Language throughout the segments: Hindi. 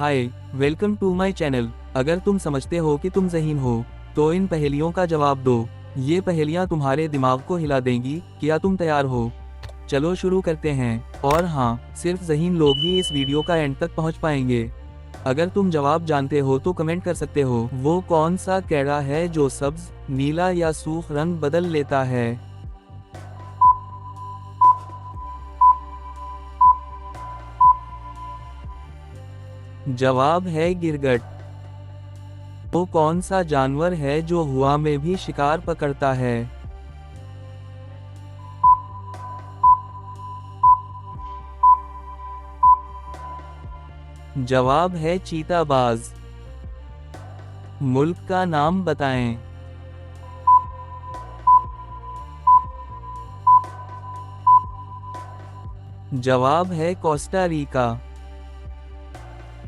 Hi, welcome to my channel. अगर तुम समझते हो कि तुम ज़हीन हो, तो इन पहेलियों का जवाब दो। ये पहेलियाँ तुम्हारे दिमाग को हिला देंगी। क्या तुम तैयार हो? चलो शुरू करते हैं। और हाँ, सिर्फ ज़हीन लोग ही इस वीडियो का एंड तक पहुँच पाएंगे। अगर तुम जवाब जानते हो तो कमेंट कर सकते हो। वो कौन सा कैड़ा है जो सब्ज, नीला या सूख रंग बदल लेता है? जवाब है गिरगट। वो कौन सा जानवर है जो हुआ में भी शिकार पकड़ता है? जवाब है चीताबाज। मुल्क का नाम बताएं। जवाब है कोस्टा रिका।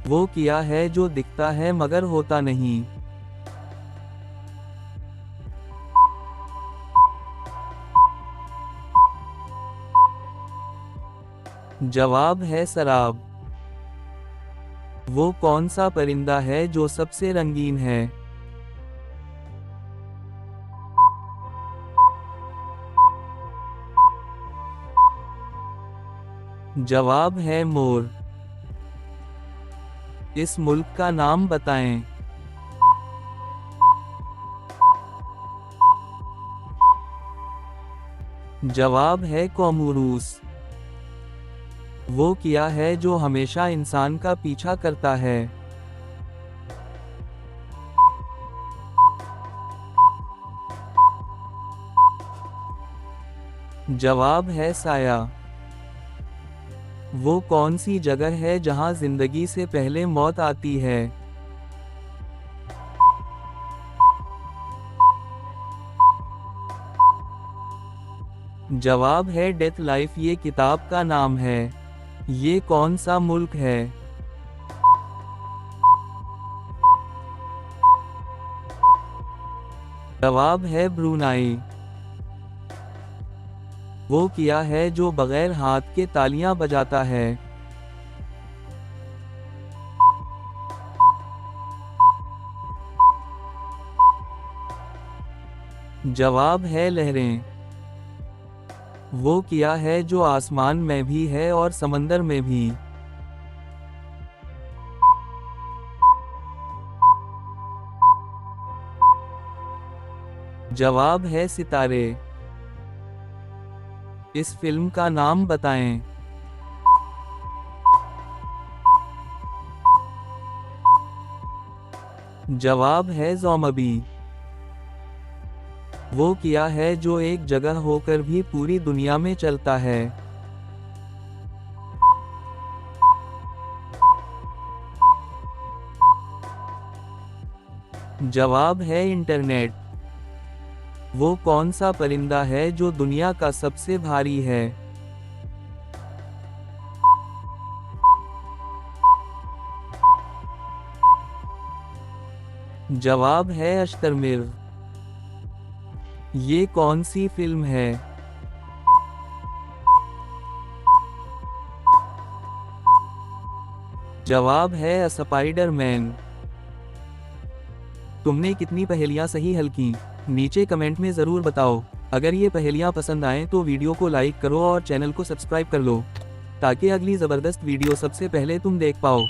वो क्या है जो दिखता है मगर होता नहीं? जवाब है शराब। वो कौन सा परिंदा है जो सबसे रंगीन है? जवाब है मोर। इस मुल्क का नाम बताएं। जवाब है कोमोरूस। वो क्या है जो हमेशा इंसान का पीछा करता है? जवाब है साया। वो कौन सी जगह है जहां जिंदगी से पहले मौत आती है? जवाब है डेथ लाइफ। ये किताब का नाम है। ये कौन सा मुल्क है? जवाब है ब्रूनाई। वो क्या है जो बगैर हाथ के तालियां बजाता है? जवाब है लहरें। वो क्या है जो आसमान में भी है और समंदर में भी? जवाब है सितारे। इस फिल्म का नाम बताएं। जवाब है ज़ॉम्बी। वो क्या है जो एक जगह होकर भी पूरी दुनिया में चलता है? जवाब है इंटरनेट। वो कौन सा परिंदा है जो दुनिया का सबसे भारी है? जवाब है अश्तरमिर्ग। ये कौन सी फिल्म है? जवाब है स्पाइडरमैन। तुमने कितनी पहेलियां सही हल की? नीचे कमेंट में ज़रूर बताओ। अगर ये पहेलियां पसंद आएं तो वीडियो को लाइक करो और चैनल को सब्सक्राइब कर लो, ताकि अगली ज़बरदस्त वीडियो सबसे पहले तुम देख पाओ।